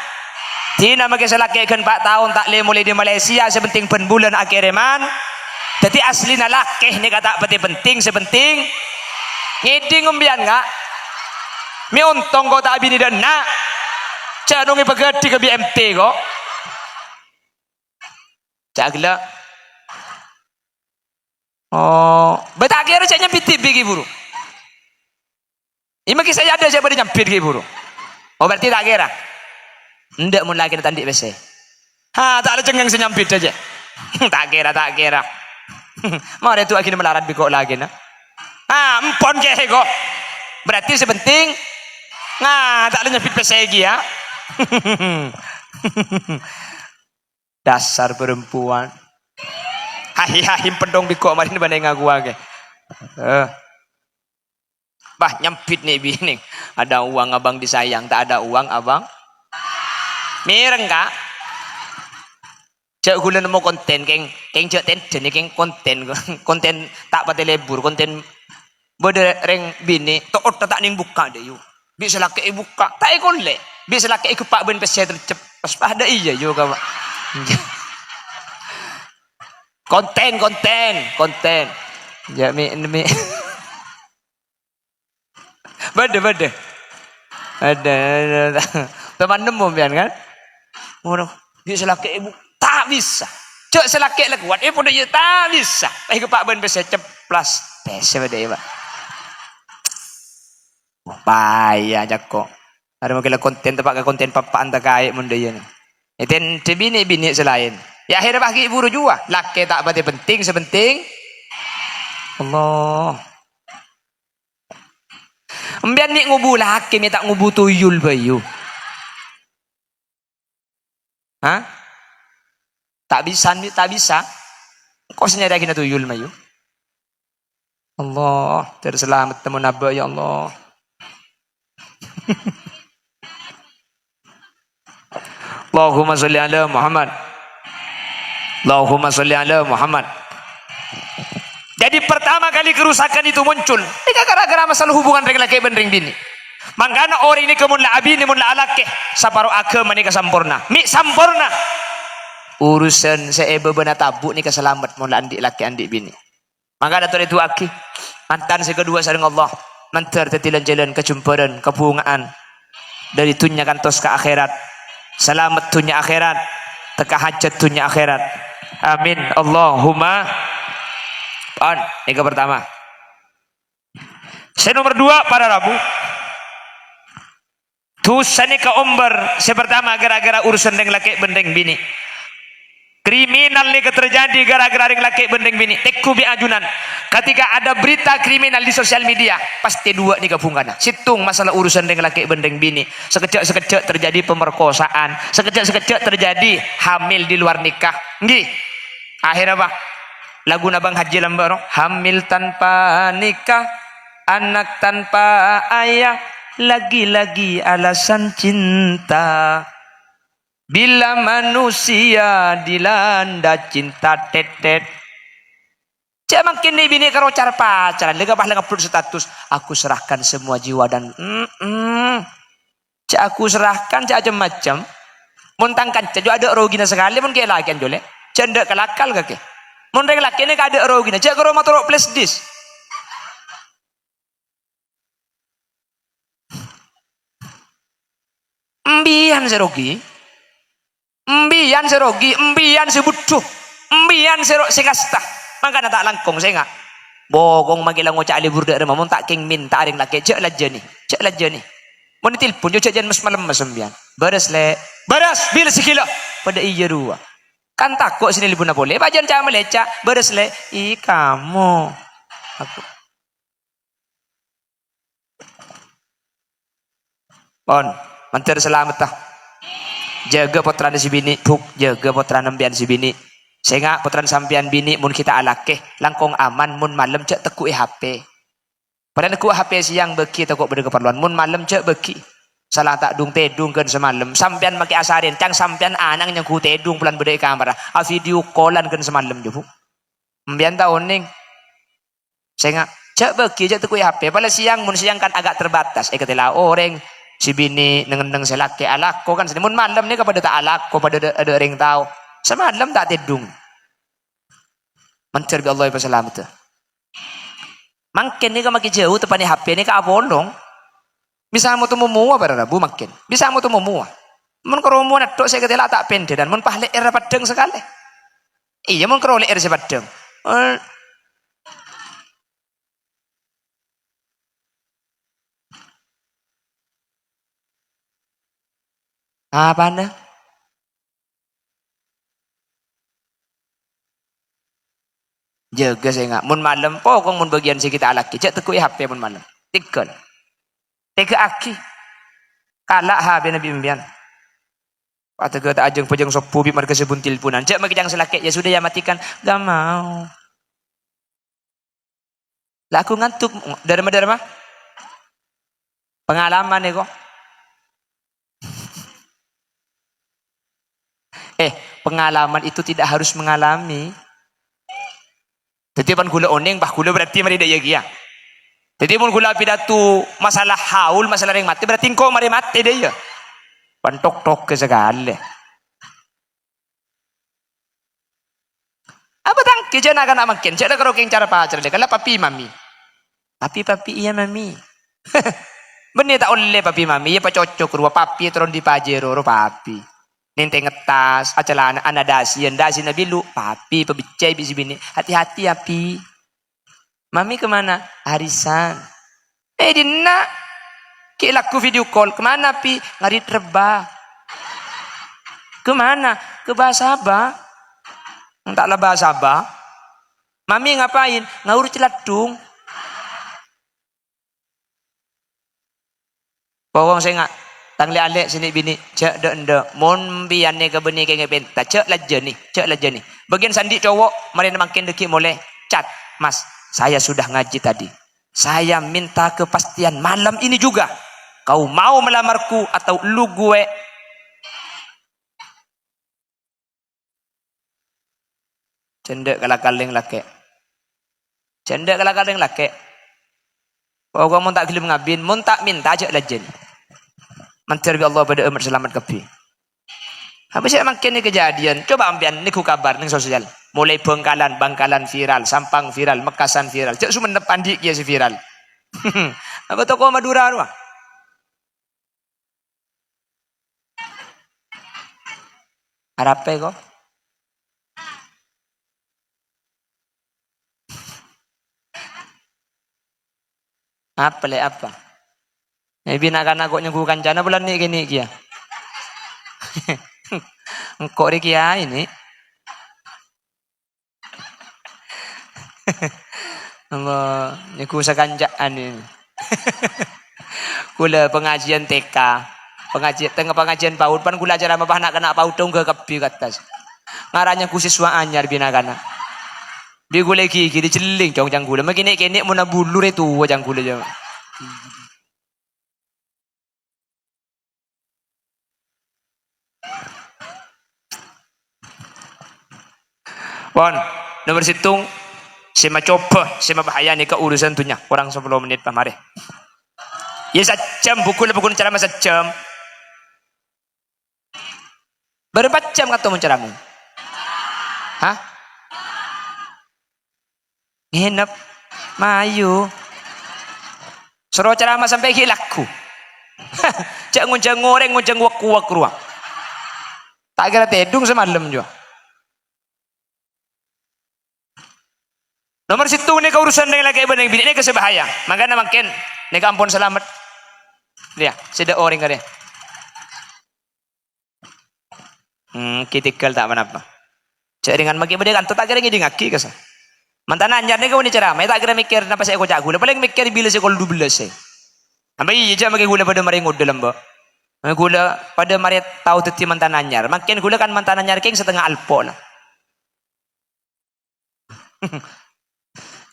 Di nama ke selake kan 4 tahun tak le mulai di Malaysia sepenting pen bulan akhireman. Jadi asli nalakeh ni kata penting sepenting ngiding umbian ngak. Mi untong kau tak bini dan nak. Jangan ngi pegadi ke BMT kok. Jagla. Oh, betak kira saya nyempit bigi buru. Ini mungkin saya ada siapa dia nyempit bigi buru. Oh berarti tak kira. Ndak mun lagi tandik bese. Tak ada cengang senyampit aja. Tak kira. Mau ada tu akhirnya melarat biko lagi na. Empon ke kok. Berarti sepenting nah tak ada nyepit pesegi ya. Dasar perempuan. Hahi pedong biko marin banding aku age. Bah nyempit nih bini. Ada uang abang disayang, tak ada uang abang. Mireng kak. Cek gula nemu konten keng cek ten jenis keng konten tak pati lebur konten bode reng bini tok tak ning buka deh yuk. Bisa laki buka tak ikon le. Bisa laki ikut pak ben pesi tercep pas pada iya juga pak. konten ya mi bade ada teman nemu pian kan ngono bisa laki ibu tak bisa cek selaki lek kuat pun dia tak bisa ke pak ben bisa ceplas pese bade pak payah jakko ada mungkin konten tempat ke konten papaan tak kaya mun dia iten bini selain ya akhirnya bagi ibu jua laki tak berarti penting sepenting Allah embian ni ngubu laki minta ngubu tuyul bayu hah tak bisa kok senyada kena tuyul mayu Allah terselamat temu naba ya Allah. Allahumma sholli ala Muhammad. Allahumma sholli ala Muhammad. Jadi pertama kali kerusakan itu muncul ini gara-gara masalah hubungan dengan laki dan bini. Mangkana orang ini kemun la abini mun la alake saparo agama ni kasampurna. Mi sampurna. Urusan seebe bena tabu ni keselamat mun la andik laki andik bini. Maka dator itu aki mantan kedua sareng Allah. Mantar tetilan jalan kejumparan kebungaan dari dunia kantos ke akhirat. Selamat dunia akhirat. Teka hajat dunia akhirat. Amin. Allahumma on, yang pertama. Saya nomor 2 para Rabu. Tusani ke umber sepertama gara-gara urusan dengan laki bendeng bini. Kriminal ni terjadi gara-gara dengan laki bendeng bini. Teku bi ajunan. Ketika ada berita kriminal di sosial media, pasti 2 ni gabungan. Situng masalah urusan dengan laki bendeng bini. Sekejap-sekejap terjadi pemerkosaan, sekejap-sekejap terjadi hamil di luar nikah. Nggih. Akhirnya apa? Lagu Nabang Haji Lambaro, hamil tanpa nikah, anak tanpa ayah, lagi-lagi alasan cinta. Bila manusia dilanda cinta tetet. Cek makin ni bini karo cara pacaran, lega bah lega upload status, aku serahkan semua jiwa dan cek aku serahkan cek macam-macam. Muntangkan cek ada rogina sekali mun ke lagi jole. Cek ndak kelakal kake. Mun reng laki ni kada rogina, cek karo motor plus dis. Mbian serogi. Mbian serogi, mbian sebutuh. Mbian sekasta. Maka tak langkong saya enggak. Bogong magilang ngocak libur dak remah mun tak king min tak aring laki cek laje ni. Cek laje ni. Mun telepon cek jan mas malam sembian. Beres le. Beres bil sekilo. Pada iya 2. Kan takut sini libur na boleh. Bajan cak melecak. Beres le. Ih kamu. Aku. On. Mantar selamat tah. Jaga potran si bini. Buk. Jaga potran nembian si bini. Sehingga potran sampian bini. Mun kita alake. Langkong aman. Mun malam cak tekuk HP. Padahal tekuk HP siang beki. Tekuk pada keperluan. Mun malam cak beki. Salah tak dung tedung kan semalam sampean make asarin cang sampean anang yang ku tedung bulan bedai kamera a video callan kan semalam je bu mbian tahun ning saya ngak cak beki cak tekui HP pada siang mun siang kan agak terbatas ketela orang si bini neng selaki alako kan mun malam ni kepada tak alako pada ada ring tahu semalam tak tedung mencer bi Allah pasalamat mangken ni ka maki jauh tepani HP ni ka abolong. Bisa mo tumumuwa para Rabu makin. Bisa mo tumumuwa. Mun kromo na tok saya ketela tak pende dan mun pahle era padeng sekali. Iya mun krole era sepadeng. Apa anda? Jaga saya enggak. Mun malam pokong mun bagian si kita alaki. Cek tekui HP mun malam. Tikal. Tega aki. Kalak ha be Nabi Mbian. Kata tak ajeng pejeng sopu bi marga sebun tilpunan. Cek maki jangan selake ya sudah ya matikan. Gak mau. Lah aku ngantuk derma. Pengalaman ya kok. Pengalaman itu tidak harus mengalami. Jadi pan gula oneng bah gula berarti mari daya gia. Jadi mun gula pidato masalah haul, masalah ring mati berarti engkau mari mati daya. Pantok-tok ke segala. Apa tang keja nak makin. Cak ada kerokeng cara pacar dia. Kalau papi mami. Papi iya mami. Benih tak oleh papi mami. Ya cocok rupa papi teron di pajero ro papi. Nente ngetas acelana ana dasi nabi lu papi pebicai bisi bini. Hati-hati api. Mami kemana? Arisan. Dina. Kilaku video call. Kemana pi? Ngarit rebah. Kemana? Ke Basaba. Entahlah Basaba. Mami ngapain? Ngaur celadung. Bawang saya nggak. Tang le sini bini. Cek dek. Mon biane ke beni ke ngepen. Tak cek laje nih. Bagian sandi cowok. Mari makin deki mulai. Cat. Mas. Saya sudah ngaji tadi. Saya minta kepastian malam ini juga. Kau mau melamarku atau lu gue? Cendek kaleng lake. Kalau kamu tak gelim ngabin, mun tak minta aja lajen. Mantir bi Allah pada umat selamat kepi. Habis saya makin ni kejadian. Coba ambian ni ku kabar ning sosial. Mulai bangkalan viral, Sampang viral, Mekasan viral. Cek cuma depan dik ya si viral. Apa toko Madura rumah? Arape kok? Apa? Binakan nyengku kancana bulan ni gini kia. Kok kia ini? Allah, nyengku sekanjaan ini. Kula pengajian TK, pengajian PAUD pan kula ajar apa nak kena PAUD dong ke kepi ke atas. Ngaranya ku siswa anyar binakana. Dia gula kiki diceling jang gula. Makin kene mau nabulur itu jang gula jang. Pon, nomor situng sema coba, sema bahaya nih ke urusan tunya. Kurang 10 menit pamare. Ya sejam buku ceramah sejam. Berapa jam kata ceramah? Hah? Nginep mayu. Suruh ceramah sampai hilakku. Cak nguncang ngoreng, nguncang wak ruang. Tak kira tedung semalam juga. Nomor situ ni keurusan dengan laki ibu yang bini ni kesebahaya. Makanya makin ni kampun selamat. Dia sudah orang dia. Kitikal tak apa. Cak dengan makin benda kan tak kira ngidi ngaki kesah. Mantan anyar ni kau ni ceramah, tak kira mikir napa saya kau jago. Paling mikir bila saya kau 12 saya. Ambil je makin gula pada mari ngudel lamba. Gula pada mari tahu teti mantan anyar. Makin gula kan mantan anyar king setengah alpo lah.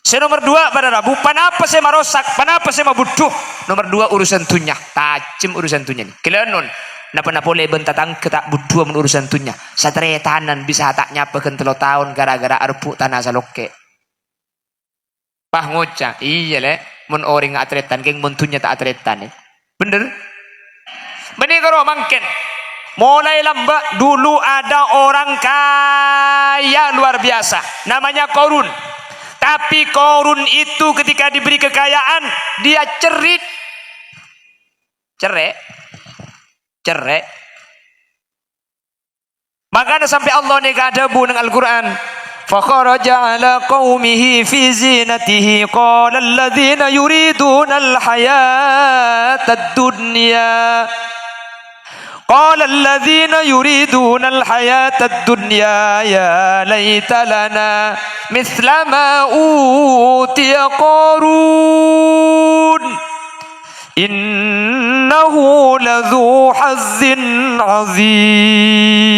Saya nomor 2 pada Rabu. Panapa saya marosak, panapa saya mabuduh. Nomor 2 urusan tunya, tajam urusan tunya ni. Kelenon. Napa boleh bentatang ketak buduh men urusan tunya. Satria tanan bisa tak nyapa kan 3 tahun gara-gara arpuk tanah saloke. Pah ngocah, iya le, mun orang atletan, geng muntunya tak atletan bener? Bener kalau mangken, mulai lambak dulu ada orang kaya luar biasa, namanya Korun. Tapi Korun itu ketika diberi kekayaan, dia cerek. Makanya sampai Allah ni ada bu dengan Al-Quran. فخرج على قومه في زينته قال الذين يريدون الحياة الدنيا يا ليت لنا مثل ما أوتي قارون innahu ladzu hazzin azim.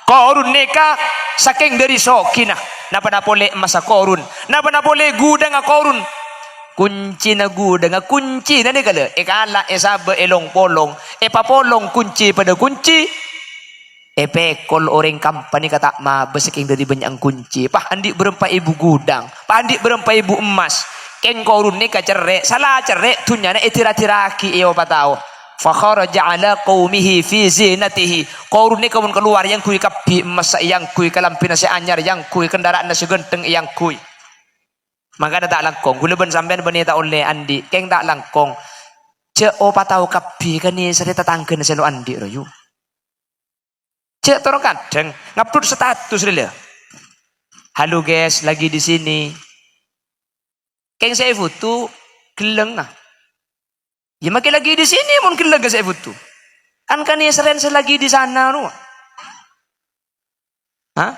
Korun neka saking dari sokinah napa na pole masa korun napa na pole gudang a korun kunci na gudang a kunci na ni kala ekala esabe elong polong papolong kunci pada kunci pekol orang kampani kata ma besaking dari banyak kunci pah andi berempat ibu gudang pah andi berempat ibu emas ken korun neka cerek salah cerek tunyana tira-tiraki iyo patao fakharaja ala qaumihi fi zinatihi korun ni kamun keluar yang kui kapi emas yang kui kalampina si anyar yang kui kendaraan nasi genteng yang kui maka tak langkong gula ben sampean benita oleh andi keng tak langkong ce opa tahu kapi kan ni serita tangken selo andi royu ce toro kadang ngupload status rela halo guys lagi di sini keng saya foto geleng ah. Ya makin lagi di sini mungkin lagi saya butuh. Kan ya seren selagi di sana nu. Hah?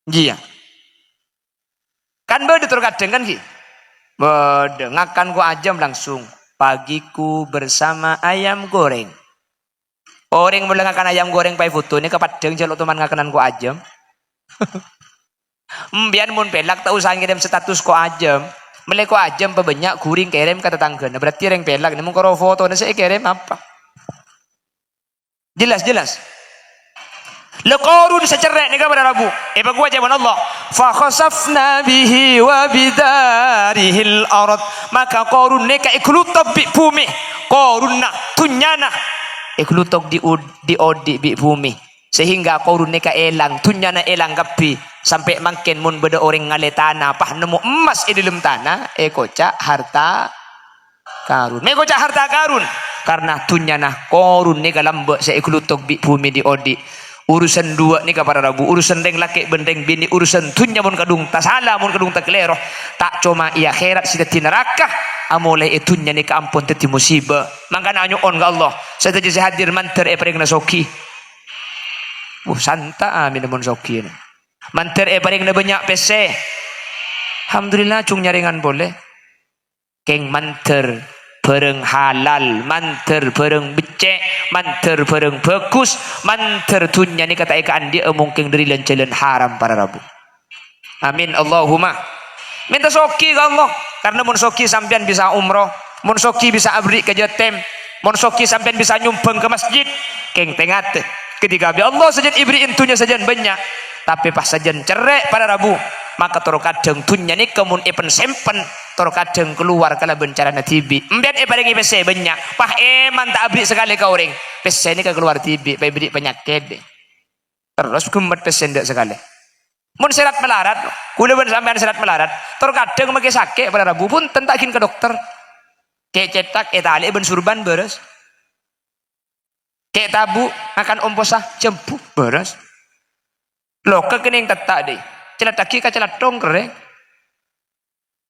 Iya. Kan beda terkadang kan ki. Beda ngakan gua ajam langsung. Pagiku bersama ayam goreng. Orang mulai ngakan ayam goreng pai foto ini kepadang jaluk teman ngakanan gua ajam. Biar mun pelak tak usah ngirim status ko ajam. Meleko ajam banyak guring kirim ke tetangga. Nah, berarti yang pelak ini mungkin foto ini saya kirim apa? Jelas. Le Qarun secerek ni kepada Rabu. Bagus aja Allah. Fa khasafna bihi wa bidarihil ard. Maka Qarun ni ka iklutab bi bumi. Qarunna tunyana iklutok di odi bi bumi. Sehingga Qarun ni ka elang tunyana elang gapi. Sampai makin mun beda orang ngale tanah pah nemu emas di dalam tanah kocak harta karun me kocak harta karun karena tunyana korun ni kalambek saya iklutok bi bumi di odi urusan dua ni kepada Rabu urusan deng laki bendeng bini urusan tunya mun kadung tak salah mun kadung tak kelero tak cuma ia akhirat sida ti neraka amoleh itunya ni kaampun teti musibah mangkana anyu on ga Allah saya jadi hadir manter paring nasoki santa amin mun soki ni manter paling banyak PC. Alhamdulillah cung nyaringan boleh. Keng manter bareng halal, manter bareng becek, manter bareng bagus, manter tunya ni kata ikan dia mungkin dari jalan haram para Rabu. Amin Allahumma. Minta soki ke Allah karena mun soki sampean bisa umroh, mun soki bisa abri ke jatem, mun soki sampean bisa nyumbang ke masjid. Keng tengat ketika Allah saja ibri intunya saja banyak. Tapi pas sajen cerek pada Rabu maka toro kadang tunya ni kemun ipen sempen toro kadang keluar kala bencana tibi embian paling PC banyak pah eman tak abri sekali kau orang PC ni keluar tibi pai beri penyakit terus gemet PC ndak sekali mun serat melarat kula ben sampean serat melarat toro kadang make sakit pada Rabu pun tentakin ke dokter kayak cetak tali ben surban beres kayak tabu akan omposah jempu beres lo kekening tetak deh celat taki ka celat dong kere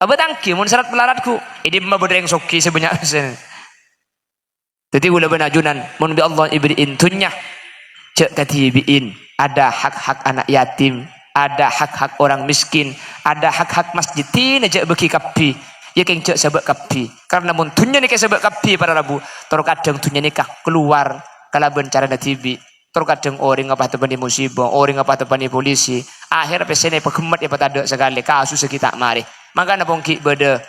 apa tangki mun serat melaratku ini mah bodeng soki sebanyak sen jadi gula benajunan mun bi Allah ibrin tunya cek katibiin ada hak-hak anak yatim ada hak-hak orang miskin ada hak-hak masjid tin aja beki kapi ya keng cek sebab kapi karena mun tunya ni ke sebab kapi pada Rabu terkadang tunya nikah keluar kala bencana tibi terkadang orang apa tepani musibah, orang apa tepani polisi, akhir pesene pegemet ya pada sekali kasus kita mari. Maka napong ki beda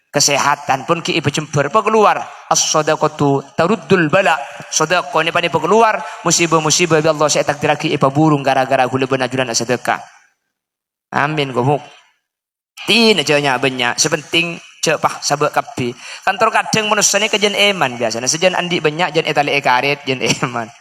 kesehatan pun ki berjember keluar as-sadaqatu taruddul bala. Sedekah ni pani keluar musibah-musibah bi Allah saya takdiraki ipa burung gara-gara gula benajuran sedekah. Amin gomuk. Tin aja nya banyak, sepenting cepah sabak kapi. Kantor kadang manusia ni kejen eman biasanya sejen andi banyak jen etali ekaret jen eman.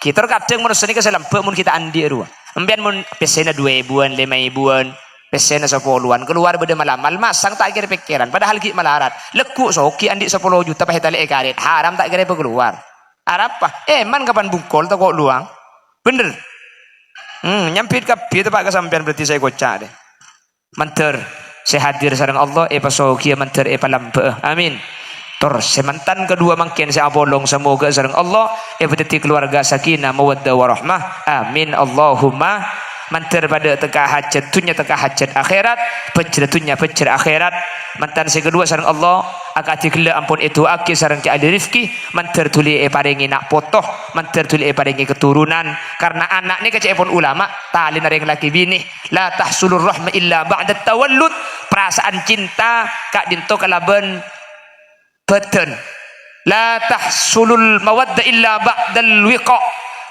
Kita kadang manusia ni keselam mun kita andi ruah. Embian mun pesena 2.000-an 5.000-an pesena 10-an keluar beda malam masang tak kira pikiran padahal ki malarat lekuk soki andi 10 juta pahe tali ekaret haram tak kira keluar apa man kapan bungkol tak kok luang bener nyampit kapi itu pak kesampean berarti saya kocak deh manter saya hadir sareng Allah pasoki manter palampe amin. Semantan kedua makin saya bolong semoga sareng Allah berarti keluarga sakinah mawaddah warahmah amin Allahumma mantar pada teka hajat tunya teka hajat akhirat pecera tunya pecera akhirat mantan si kedua sareng Allah akati kela ampun itu aki sareng ki ada rifki mantar tuli paringi nak potoh mantar tuli paringi keturunan karena anak ni kecek pun ulama tali nareng laki bini la tahsulur rahma illa ba'da tawallud perasaan cinta kak dinto kalaben beten la tahsulul mawadda illa ba'dal wiqa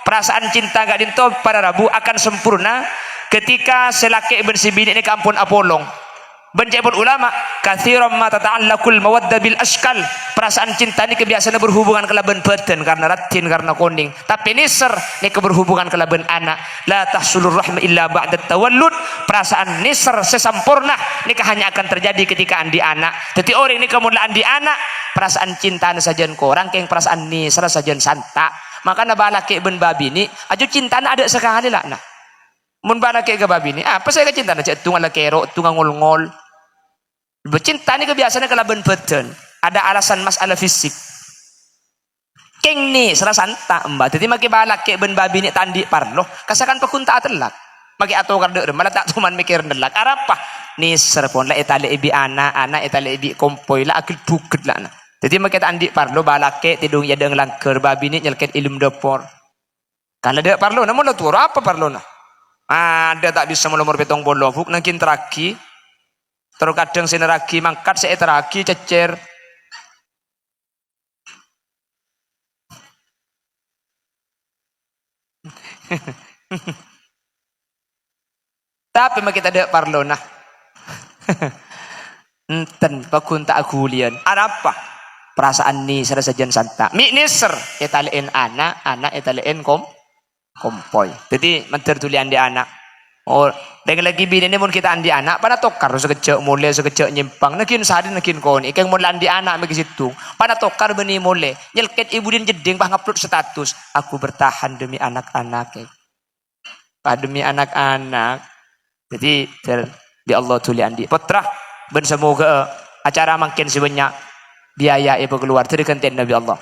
perasaan cinta kak dinto para rabu akan sempurna ketika selaki bersibini ini kampun apolong bencai pun ulama kathiran ma tata'allaqul mawadda bil ashkal perasaan cinta ini kebiasaan berhubungan kelaban beten karena ratin karena kuning tapi nisr ini keberhubungan kelaban anak la tahsulur rahma illa ba'da tawallud perasaan nisr sesampurna ini hanya akan terjadi ketika andi anak jadi orang ini kemudian andi anak perasaan cinta sajen korang keng perasaan nisr sajen santa maka nabalaki ben babi ni aju cinta ada sekali lah nah mun balaki ke babi ni apa saya ke cinta cek tunggal kero tunggal ngol-ngol bercinta ni kebiasaannya kelaban beten ada alasan masalah fisik keng ni serasa santa mbak jadi maki balak ke ben babi ni tandi parlo kasakan pekunta telak maki atau karde malah tak cuman mikir delak arapa ni serpon la etale ibi anak etale ibi kompoi la akil buket lah nah jadi maki tandi parlo balak ke tidung ya deng langker babi ni nyelket ilmu dapur kalau dia parlo namun lo tuh apa parlo nah ada tak bisa melumur betong bolo buk nangkin teraki terus kadang sineragi mangkat saya teragi cecer tapi mak kita ada parlo nah enten pakunta agulian ada apa perasaan ni serasa jen santa mi niser etalein anak etalein kompoi jadi mentertulian di anak oh dengan lagi bini ni mun kita andi anak pada tokar sekecek mulai sekecek nyimpang nakin sehari nakin koni ikeng mun andi anak bagi situ pada tokar beni mulai nyelket ibu din jeding bah ngupload status aku bertahan demi anak-anak demi anak-anak jadi di Allah tuli andi putra ben semoga acara makin sebanyak biaya ibu keluar dari konten Nabi Allah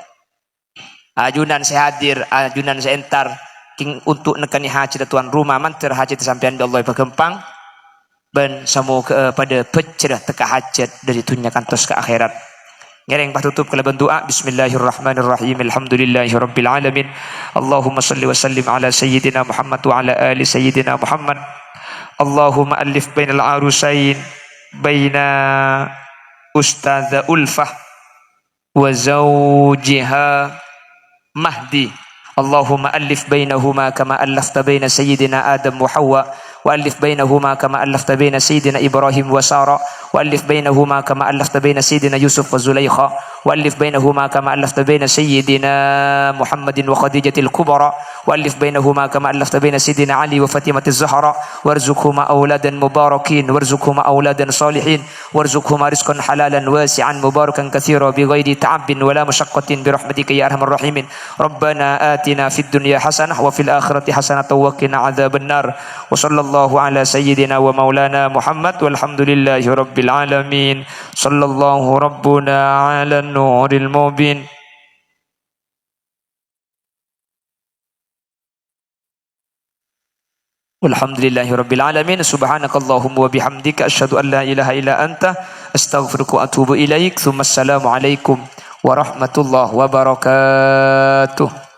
ajunan saya hadir ajunan saya entar untuk nekani haji tuan rumah mantir haji tersampian di Allah berkempang ben semoga pada pecerah teka hajat dari dunia kantos ke akhirat ngereng patutup kala doa bismillahirrahmanirrahim alhamdulillahirabbil alamin Allahumma salli wa sallim ala sayyidina Muhammad wa ala ali sayyidina Muhammad Allahumma alif bainal arusain baina ustadza Ulfah wa zawjiha Mahdi اللهم ألف بينهما كما ألفت بين سيدنا آدم وحواء وألف بينهما كما ألفت بين سيدنا إبراهيم وسارة وألف بينهما كما ألفت بين سيدنا يوسف وزليخة وألف بينهما كما ألفت بين سيدنا محمد وخديجة الكبرى وألف بينهما كما ألفت بين سيدنا علي وفاطمة الزهراء وارزقهما أولادا مباركين وارزقهما أولادا صالحين وارزقهما رزقا حلالا واسعا مباركا كثيرا بغير تعب ولا مشقة برحمتك يا أرحم الراحمين ربنا آتنا في الدنيا حسنة وفي الآخرة حسنة وقنا عذاب النار وصلى الله على سيدنا ومولانا محمد والحمد لله رب العالمين صلى الله ربنا على النور المبين والحمد لله رب العالمين سبحانك اللهم وبحمدك أشهد أن لا إله إلا أنت أستغفرك وأتوب إليك ثم السلام عليكم ورحمة الله وبركاته